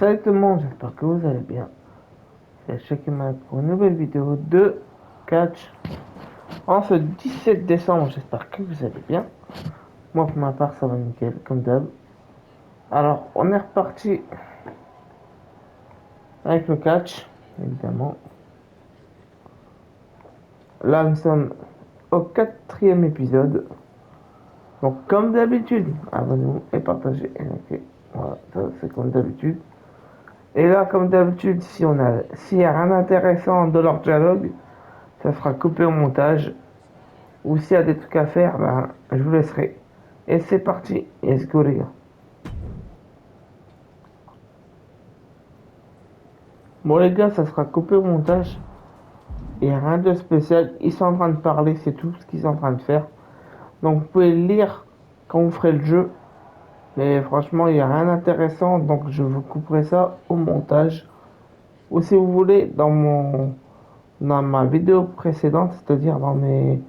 Salut tout le monde, j'espère que vous allez bien. C'est Shakiman pour une nouvelle vidéo de catch en ce 17 décembre. J'espère que vous allez bien. Moi pour ma part ça va nickel comme d'hab. Alors on est reparti avec le catch évidemment. Là nous sommes au 4e épisode. Donc comme d'habitude, abonnez-vous et partagez et likez. Voilà, ça c'est comme d'habitude. Et là, comme d'habitude, s'il y a rien d'intéressant dans leur dialogue, ça sera coupé au montage. Ou s'il y a des trucs à faire, ben, je vous laisserai. Et c'est parti, let's go les gars. Bon les gars, ça sera coupé au montage. Il n'y a rien de spécial. Ils sont en train de parler, c'est tout ce qu'ils sont en train de faire. Donc vous pouvez lire quand vous ferez le jeu. Mais franchement, il n'y a rien d'intéressant. Donc je vous couperai ça au montage. Ou si vous voulez, dans ma vidéo précédente, c'est-à-dire dans mes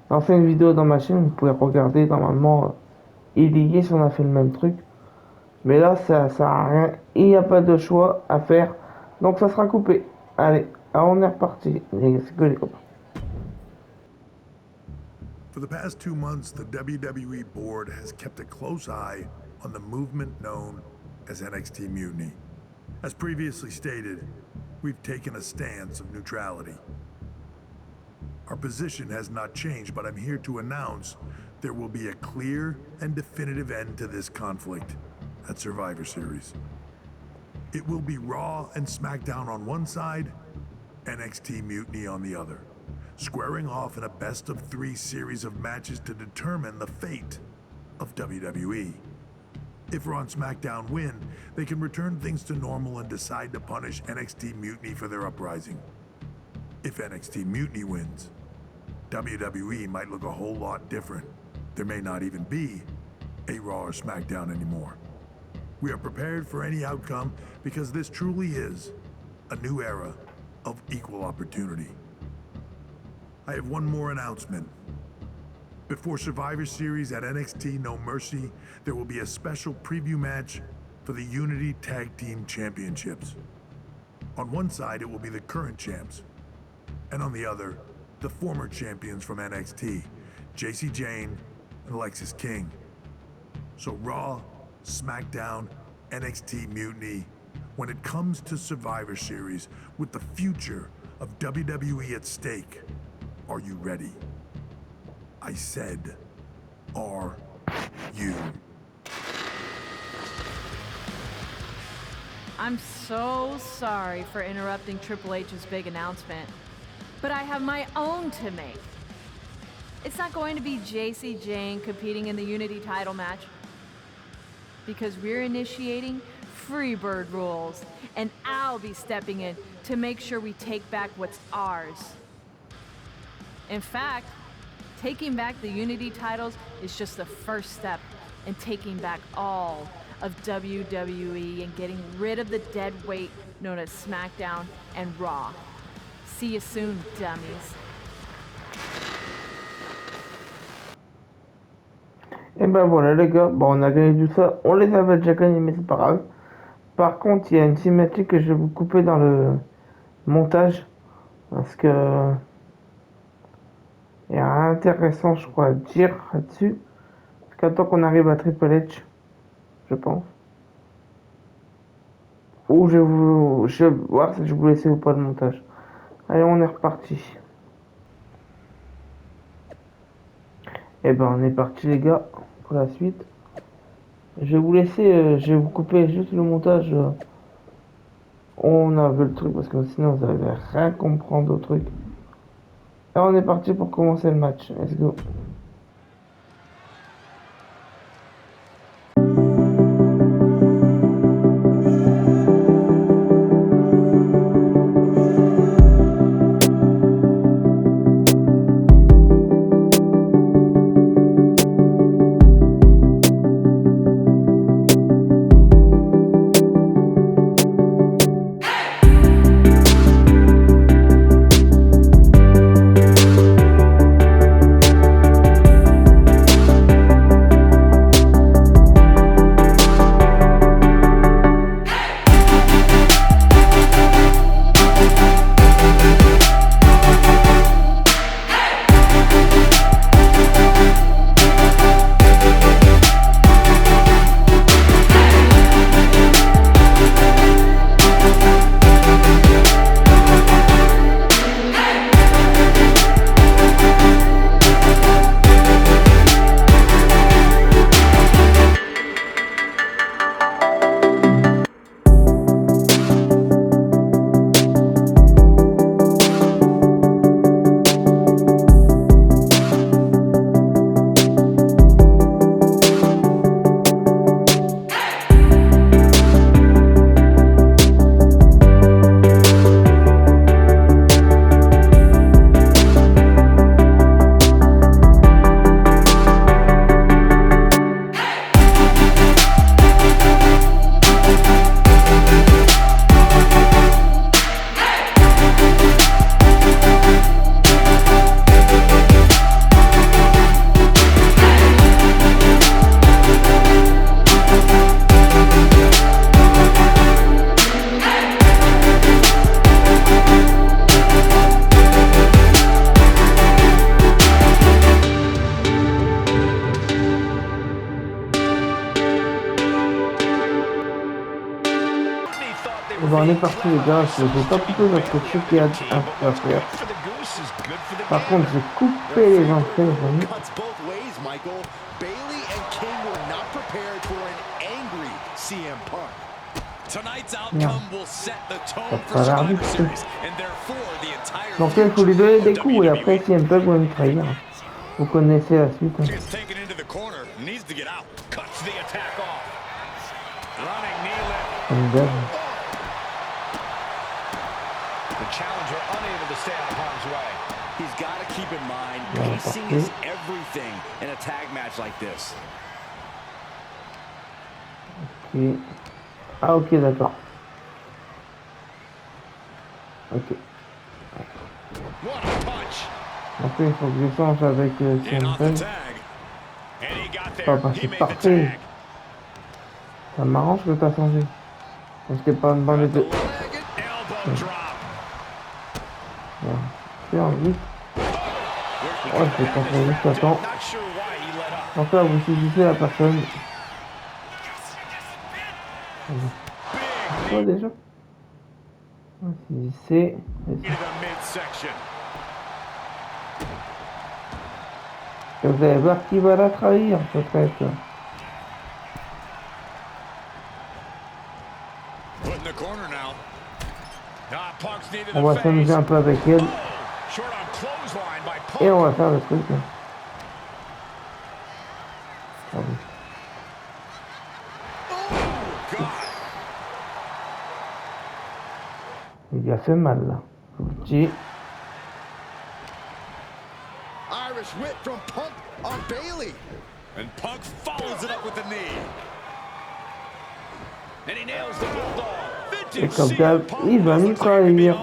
anciennes vidéos dans ma chaîne, vous pouvez regarder normalement, il y est si on a fait le même truc. Mais là, ça sert à rien. Il n'y a pas de choix à faire. Donc ça sera coupé. Allez, on est reparti. C'est que les copains. For the past 2 months, the WWE board has kept a close eye on the movement known as NXT Mutiny. As previously stated, we've taken a stance of neutrality. Our position has not changed, but I'm here to announce there will be a clear and definitive end to this conflict at Survivor Series. It will be Raw and SmackDown on one side, NXT Mutiny on the other, squaring off in a best-of-3 series of matches to determine the fate of WWE. If Raw and SmackDown win, they can return things to normal and decide to punish NXT Mutiny for their uprising. If NXT Mutiny wins, WWE might look a whole lot different. There may not even be a Raw or SmackDown anymore. We are prepared for any outcome because this truly is a new era of equal opportunity. I have one more announcement. Before Survivor Series at NXT No Mercy, there will be a special preview match for the Unity Tag Team Championships. On one side, it will be the current champs, and on the other, the former champions from NXT, Jacy Jayne and Alexis King. So Raw, SmackDown, NXT Mutiny, when it comes to Survivor Series, with the future of WWE at stake, are you ready? I said, are you? I'm so sorry for interrupting Triple H's big announcement, but I have my own to make. It's not going to be Jacy Jayne competing in the Unity title match because we're initiating Freebird rules, and I'll be stepping in to make sure we take back what's ours. In fact, taking back the Unity titles is just the first step in taking back all of WWE and getting rid of the dead weight known as SmackDown and Raw. See you soon, dummies. Et ben voilà les gars, bon on a gagné tout ça, on les avait déjà gagnés mais c'est pas grave. Par contre il y a une cinématique que je vais vous couper dans le montage parce que il y a rien d'intéressant je crois à dire là-dessus. Parce qu'attends qu'on arrive à Triple H, je pense. Ou je vais voir si je vous laisse ou pas le montage. Allez on est reparti. Et ben on est parti les gars pour la suite. Je vais vous laisser, je vais vous couper juste le montage. On a vu le truc parce que sinon vous allez rien comprendre au truc. Et on est parti pour commencer le match. Let's go. Bon, on est parti les gars, je vais pas plutôt notre truc qui a un peu à faire. Par contre, j'ai coupé les entrées, les amis. Ça va l'arbitre. Donc là, il faut lui donner des coups et après, si un bug, on va me trahir. Vous connaissez la suite. Hein. Comme d'hab. Challenger unable to stay out of harm's way. He's got to keep in mind, pacing is everything in a tag match like this. Okay. Ah ok, d'accord. Ok. Après, il faut que j'échange avec Simple. Bah, c'est parfait. Ça m'arrange que t'as changé. J'étais pas une bande de... Faire vite. Oh, je vais contrôler juste à temps. Donc là, vous saisissez la personne. Quoi déjà? Vous saisissez. Et vous allez voir qui va la trahir, peut-être. On va s'amuser un peu avec elle. Et on va faire le truc. Ah oui. Il lui a fait mal là. Je vous le dis. Irish whip from Punk on Bailey. And Punk follows it up with the knee. And he nails the bulldog. Et comme ça, il va nous trahir.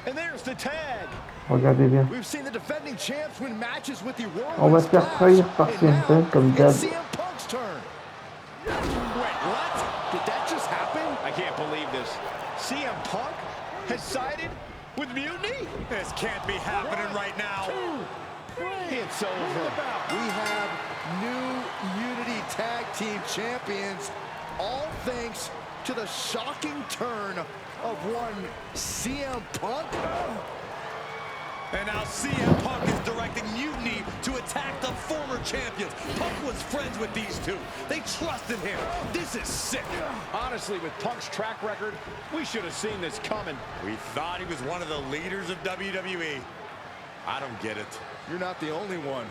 And there's the tag. Regardez bien. On va se faire trahir par CM comme d'hab. I can't believe this. CM Punk has sided with Mutiny? This can't be happening right now. It's over. We have new Unity Tag Team Champions, all thanks to the shocking turn of one CM Punk. And now CM Punk is directing Mutiny to attack the former champions. Punk was friends with these two. They trusted him. This is sick. Honestly, with Punk's track record, we should have seen this coming. We thought he was one of the leaders of WWE. I don't get it. You're not the only one.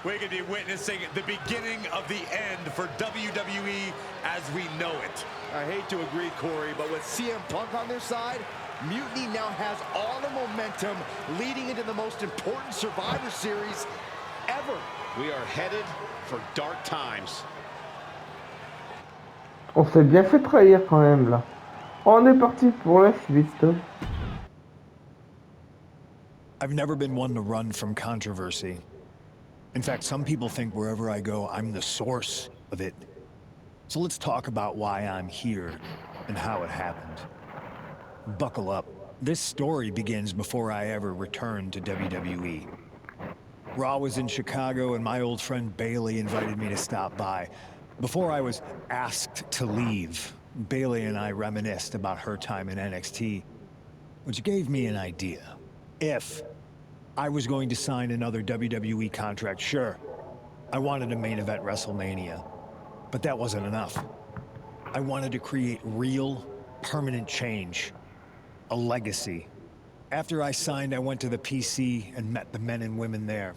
We could be witnessing the beginning of the end for WWE as we know it. I hate to agree, Corey, but with CM Punk on their side, Mutiny now has all the momentum leading into the most important Survivor Series ever. We are headed for dark times. On s'est bien fait trahir quand même là. On est parti pour la suite. I've never been one to run from controversy. In fact, some people think wherever I go, I'm the source of it. So let's talk about why I'm here and how it happened. Buckle up. This story begins before I ever returned to WWE. Raw was in Chicago and my old friend Bailey invited me to stop by. Before I was asked to leave, Bailey and I reminisced about her time in NXT, which gave me an idea. If I was going to sign another WWE contract, sure, I wanted a main event WrestleMania, but that wasn't enough. I wanted to create real, permanent change, a legacy. After I signed, I went to the PC and met the men and women there.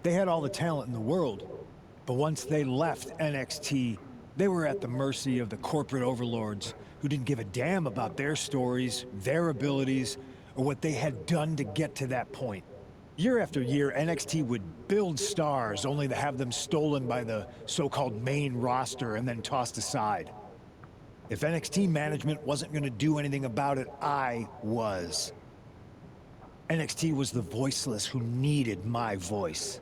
They had all the talent in the world, but once they left NXT, they were at the mercy of the corporate overlords who didn't give a damn about their stories, their abilities, or what they had done to get to that point. Year after year, NXT would build stars only to have them stolen by the so-called main roster and then tossed aside. If NXT management wasn't going to do anything about it, I was. NXT was the voiceless who needed my voice.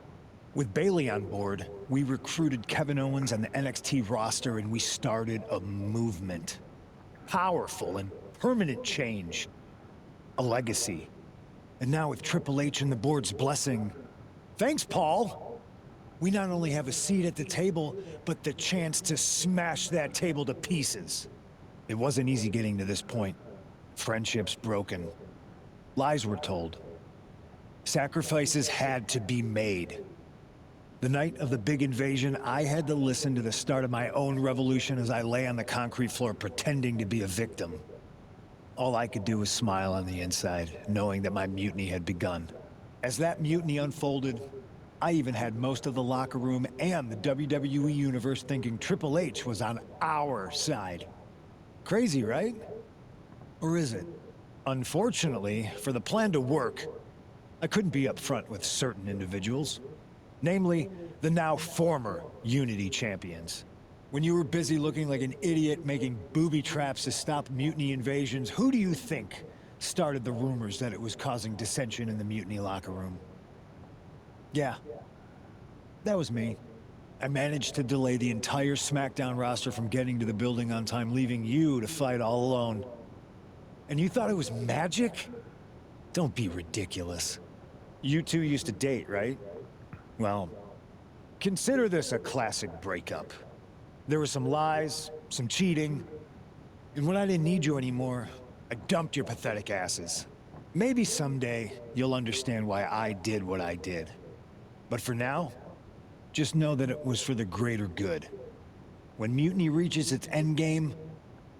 With Bailey on board, we recruited Kevin Owens and the NXT roster and we started a movement. Powerful and permanent change. A legacy. And now with Triple H and the board's blessing, thanks, Paul, we not only have a seat at the table, but the chance to smash that table to pieces. It wasn't easy getting to this point. Friendships broken. Lies were told. Sacrifices had to be made. The night of the big invasion, I had to listen to the start of my own revolution as I lay on the concrete floor pretending to be a victim. All I could do was smile on the inside, knowing that my mutiny had begun. As that mutiny unfolded, I even had most of the locker room and the WWE universe thinking Triple H was on our side. Crazy, right? Or is it? Unfortunately, for the plan to work, I couldn't be upfront with certain individuals. Namely, the now former Unity champions. When you were busy looking like an idiot making booby traps to stop mutiny invasions, who do you think started the rumors that it was causing dissension in the mutiny locker room? Yeah, that was me. I managed to delay the entire SmackDown roster from getting to the building on time, leaving you to fight all alone. And you thought it was magic? Don't be ridiculous. You two used to date, right? Well, consider this a classic breakup. There were some lies, some cheating, and when I didn't need you anymore, I dumped your pathetic asses. Maybe someday you'll understand why I did what I did. But for now, just know that it was for the greater good. When Mutiny reaches its endgame,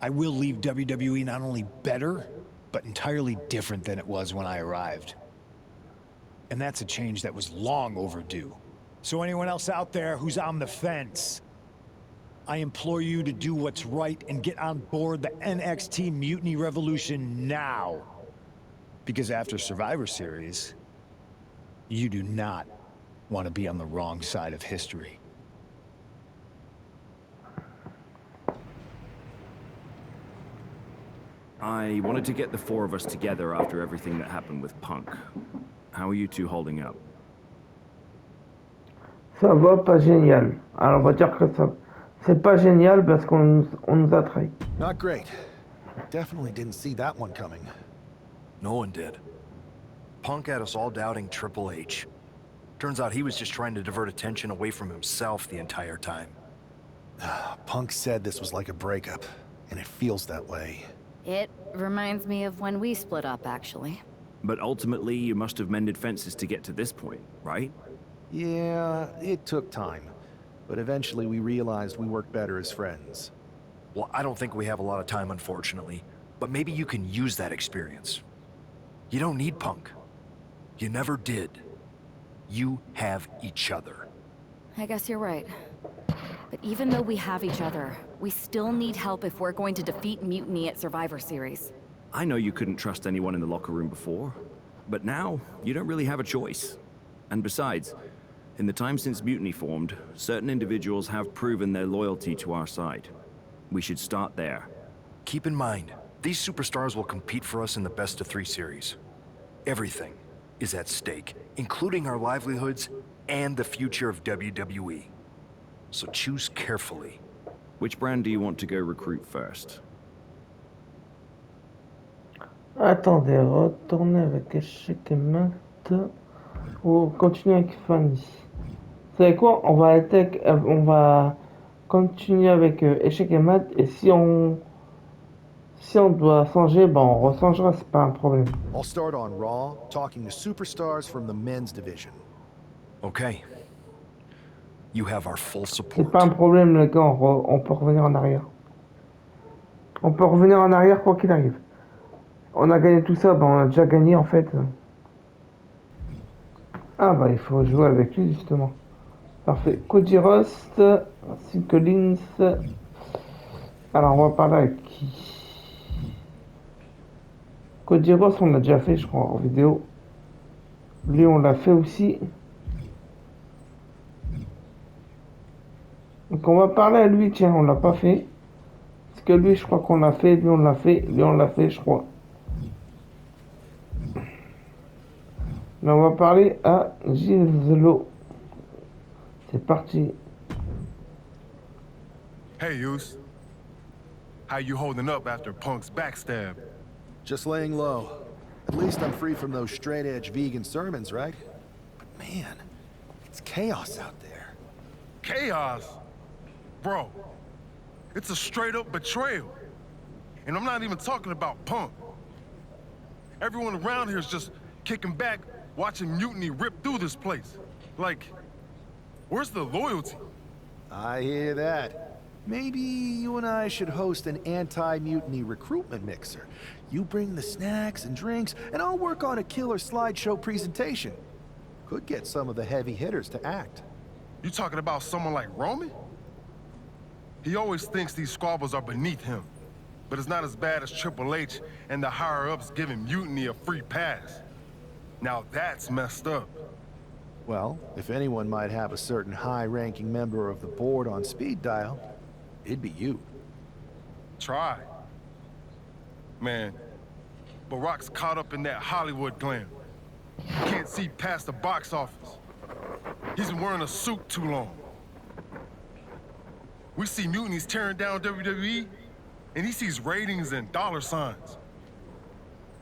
I will leave WWE not only better, but entirely different than it was when I arrived. And that's a change that was long overdue. So anyone else out there who's on the fence, I implore you to do what's right and get on board the NXT Mutiny Revolution now. Because after Survivor Series, you do not want to be on the wrong side of history. I wanted to get the four of us together after everything that happened with Punk. How are you two holding up? Ça va, pas génial. Alors on va dire que ça, c'est pas génial parce on nous a trahis. Not great. Definitely didn't see that one coming. No one did. Punk had us all doubting Triple H. Turns out he was just trying to divert attention away from himself the entire time. Punk said this was like a breakup, and it feels that way. It reminds me of when we split up, actually. But ultimately, you must have mended fences to get to this point, right? Yeah, it took time. But eventually we realized we work better as friends. Well, I don't think we have a lot of time, unfortunately. But maybe you can use that experience. You don't need Punk. You never did. You have each other. I guess you're right. But even though we have each other, we still need help if we're going to defeat Mutiny at Survivor Series. I know you couldn't trust anyone in the locker room before, but now you don't really have a choice. And besides, in the time since Mutiny formed, certain individuals have proven their loyalty to our side. We should start there. Keep in mind, these superstars will compete for us in the best-of-3 series. Everything is at stake, including our livelihoods and the future of WWE. So choose carefully. Which brand do you want to go recruit first? Attendez, retournez avec échec et mat. Ou continuer avec Fanny. Vous savez quoi? On va continuer avec échec et mat. Et si on doit changer, bon, on rechangera, c'est pas un problème. I'll start on Raw, talking to superstars from the men's division. Okay. You have our full C'est support. pas un problème, les gars, on peut revenir en arrière. On peut revenir en arrière quoi qu'il arrive. On a gagné tout ça, ben on a déjà gagné en fait. Ah bah il faut jouer avec lui justement. Parfait. Cody Rost, Seth Collins. Alors on va parler avec qui? Cody Rost on l'a déjà fait je crois en vidéo. Lui on l'a fait aussi. Donc on va parler à lui, tiens on l'a pas fait. Parce que lui je crois qu'on l'a fait, lui on l'a fait, lui on l'a fait je crois. Mais on va parler à Giselo. C'est parti. Hey, Yus. How you holding up after Punk's backstab? Just laying low. At least I'm free from those straight-edge vegan sermons, right? But man, it's chaos out there. Chaos? Bro, it's a straight-up betrayal. And I'm not even talking about Punk. Everyone around here is just kicking back, watching Mutiny rip through this place. Like, where's the loyalty? I hear that. Maybe you and I should host an anti-mutiny recruitment mixer. You bring the snacks and drinks, and I'll work on a killer slideshow presentation. Could get some of the heavy hitters to act. You talking about someone like Roman? He always thinks these squabbles are beneath him. But it's not as bad as Triple H and the higher-ups giving Mutiny a free pass. Now that's messed up. Well, if anyone might have a certain high-ranking member of the board on speed dial, it'd be you. Try. Man, Barack's caught up in that Hollywood glam. Can't see past the box office. He's been wearing a suit too long. We see Mutiny's tearing down WWE, and he sees ratings and dollar signs.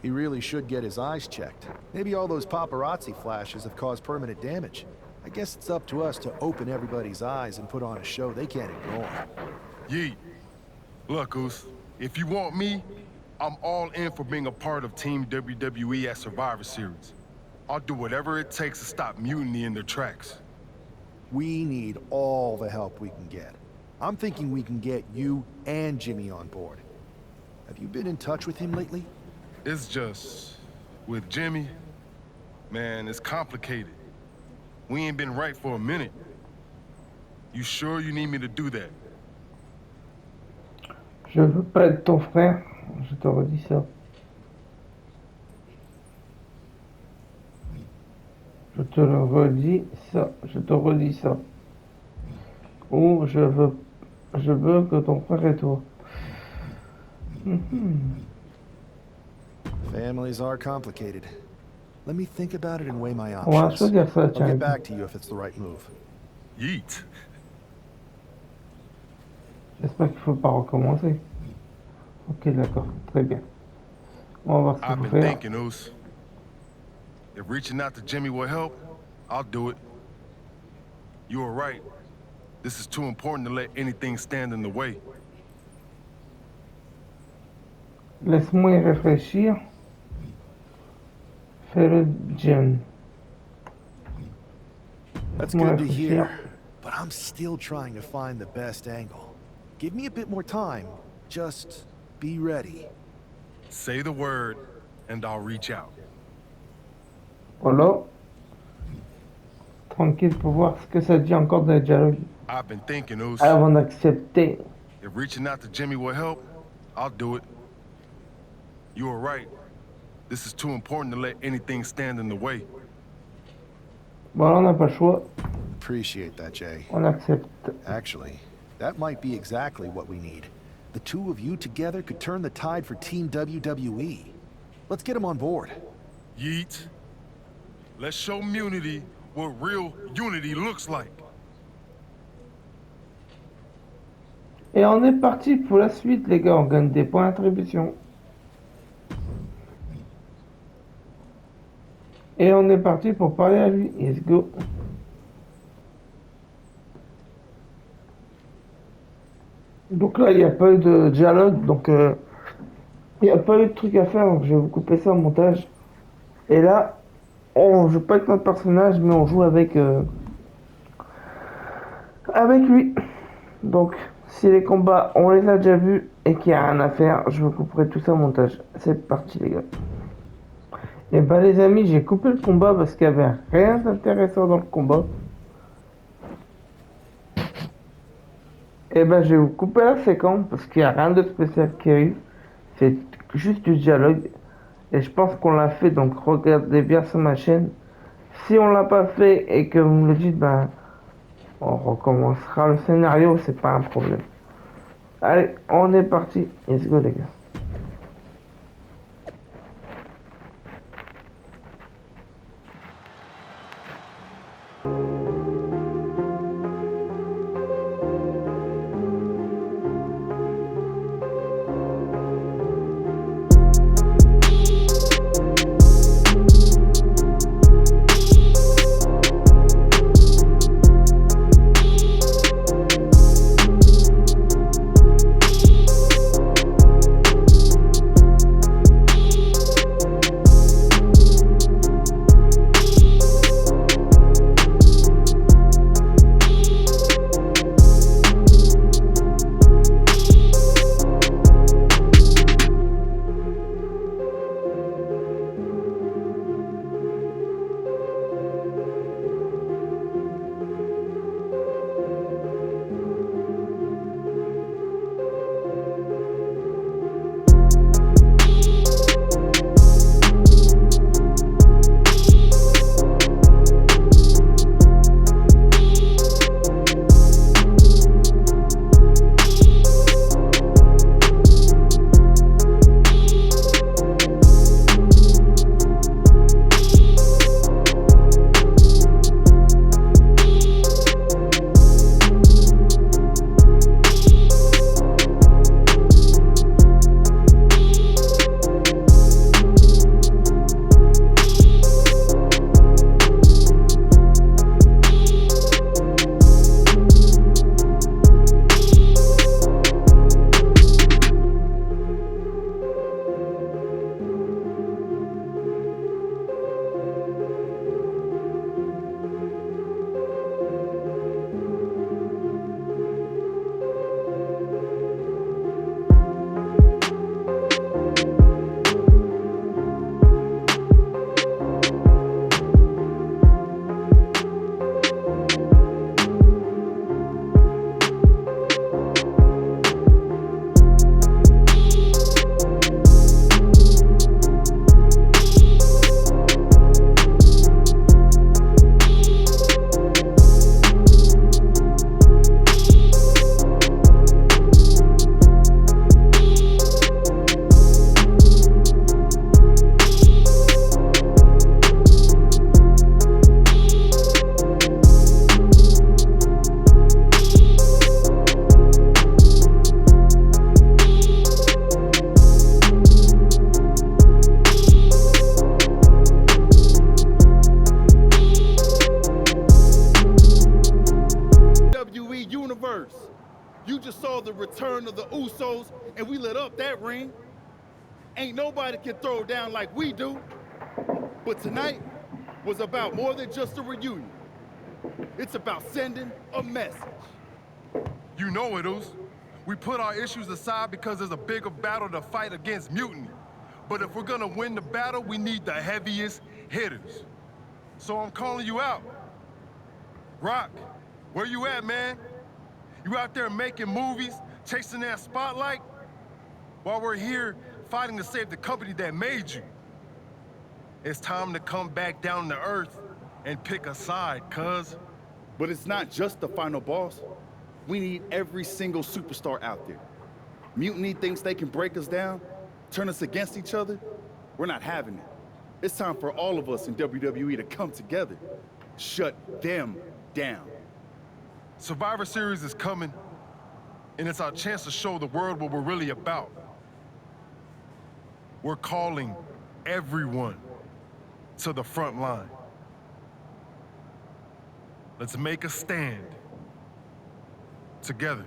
He really should get his eyes checked. Maybe all those paparazzi flashes have caused permanent damage. I guess it's up to us to open everybody's eyes and put on a show they can't ignore. Yeet. Look, Oos, if you want me, I'm all in for being a part of Team WWE at Survivor Series. I'll do whatever it takes to stop Mutiny in their tracks. We need all the help we can get. I'm thinking we can get you and Jimmy on board. Have you been in touch with him lately? It's just, with Jimmy, man, it's complicated. We ain't been right for a minute. You sure you need me to do that? Je veux pas être ton frère, je te redis ça. Je te le redis ça, je te redis ça. Ou je veux que ton frère et toi. Families are complicated. Let me think about it and weigh my On va options. choisir ça, I'll tiens. get back to you if it's the right move. Yeet. J'espère qu'il faut pas recommencer. Ok, d'accord, très bien. On va voir ce qu'il I've faut been faire. thinking, Oos. If reaching out to Jimmy will help, I'll do it. You were right. This is too important to let anything stand in the way. Laisse-moi y réfléchir. Fais-le, Jen. That's Laisse-moi good to réfléchir. hear, but I'm still trying to find the best angle. Give me a bit more time. Just be ready. Say the word, and I'll reach out. Voilà. Tranquille pour voir ce que ça dit encore dans les dialogues. I've been thinking, Oos. Avant d'accepter. If reaching out to Jimmy will help, I'll do it. You were right. This is too important to let anything stand in the way. Voilà, on n'a pas le choix. Appreciate that, Jay. On accepte. Actually, that might be exactly what we need. The two of you together could turn the tide for Team WWE. Let's get them on board. Yeet. Let's show Mutiny what real unity looks like. Et on est parti pour la suite, les gars. On gagne des points d'attribution. Et on est parti pour parler à lui. Let's go. Donc là, il n'y a pas eu de dialogue. Donc, il n'y a pas eu de truc à faire. Donc, je vais vous couper ça au montage. Et là, on joue pas avec notre personnage, mais on joue avec lui. Donc, si les combats, on les a déjà vus et qu'il n'y a rien à faire, je vous couperai tout ça au montage. C'est parti, les gars. Et bah les amis, j'ai coupé le combat parce qu'il n'y avait rien d'intéressant dans le combat. Et bah je vais vous couper la séquence parce qu'il n'y a rien de spécial qui arrive. C'est juste du dialogue. Et je pense qu'on l'a fait, donc regardez bien sur ma chaîne. Si on l'a pas fait et que vous me le dites, ben on recommencera le scénario, c'est pas un problème. Allez, on est parti. Let's go les gars. Usos and we lit up that ring. Ain't nobody can throw down like we do. But tonight was about more than just a reunion. It's about sending a message. You know it, Us. We put our issues aside because there's a bigger battle to fight against mutiny. But if we're gonna win the battle, we need the heaviest hitters. So I'm calling you out. Rock, where you at, man? You out there making movies, chasing that spotlight? While we're here fighting to save the company that made you. It's time to come back down to earth and pick a side, cuz. But it's not just the final boss. We need every single superstar out there. Mutiny thinks they can break us down, turn us against each other. We're not having it. It's time for all of us in WWE to come together. Shut them down. Survivor Series is coming, and it's our chance to show the world what we're really about. We're calling everyone to the front line. Let's make a stand together.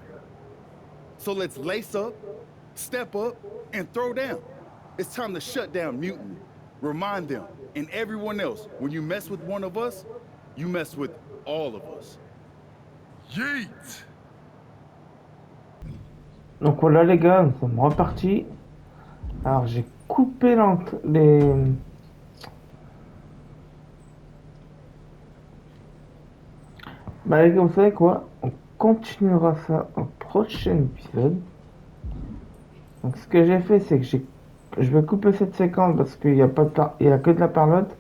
So let's lace up, step up, and throw down. It's time to shut down mutiny. Remind them and everyone else, when you mess with one of us, you mess with all of us. Yeet! Donc voilà les gars, nous sommes repartis. Alors j'ai coupé les... Bah les gars, vous savez quoi? On continuera ça au prochain épisode. Donc ce que j'ai fait, c'est que je vais couper cette séquence parce qu'il n'y a que de la parlotte.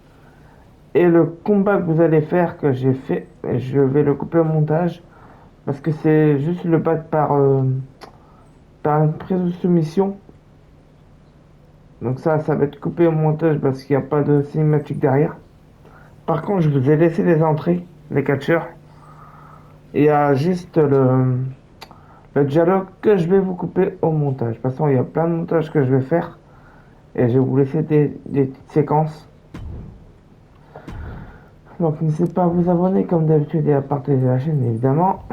Et le combat que vous allez faire, que j'ai fait, je vais le couper au montage. Parce que c'est juste le battre par une prise de soumission. Donc ça va être coupé au montage parce qu'il n'y a pas de cinématique derrière. Par contre, je vous ai laissé les entrées, les catcheurs. Il y a juste le dialogue que je vais vous couper au montage. De toute façon, il y a plein de montages que je vais faire. Et je vais vous laisser des petites séquences. Donc n'hésitez pas à vous abonner comme d'habitude et à partager la chaîne évidemment.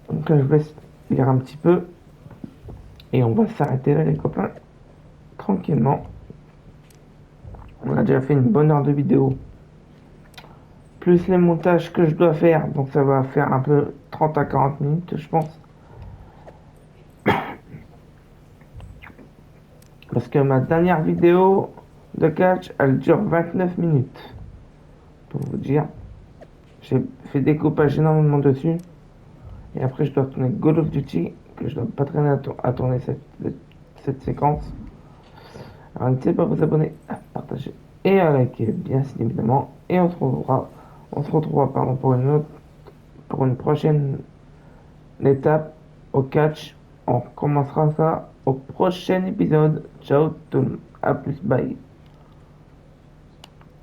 Donc là, je vais lire un petit peu. Et on va s'arrêter là les copains. Tranquillement. On a déjà fait une bonne heure de vidéo. Plus les montages que je dois faire. Donc ça va faire un peu 30 à 40 minutes je pense. Parce que ma dernière vidéo de catch, elle dure 29 minutes. Pour vous dire. J'ai fait découpage énormément dessus. Et après je dois tourner Call of Duty. Que je dois pas traîner à tourner cette séquence. Alors n'hésitez pas à vous abonner, à partager et à liker bien évidemment. Et on se retrouvera pour une prochaine étape au catch. On commencera ça au prochain épisode. Ciao tout le monde, à plus, bye.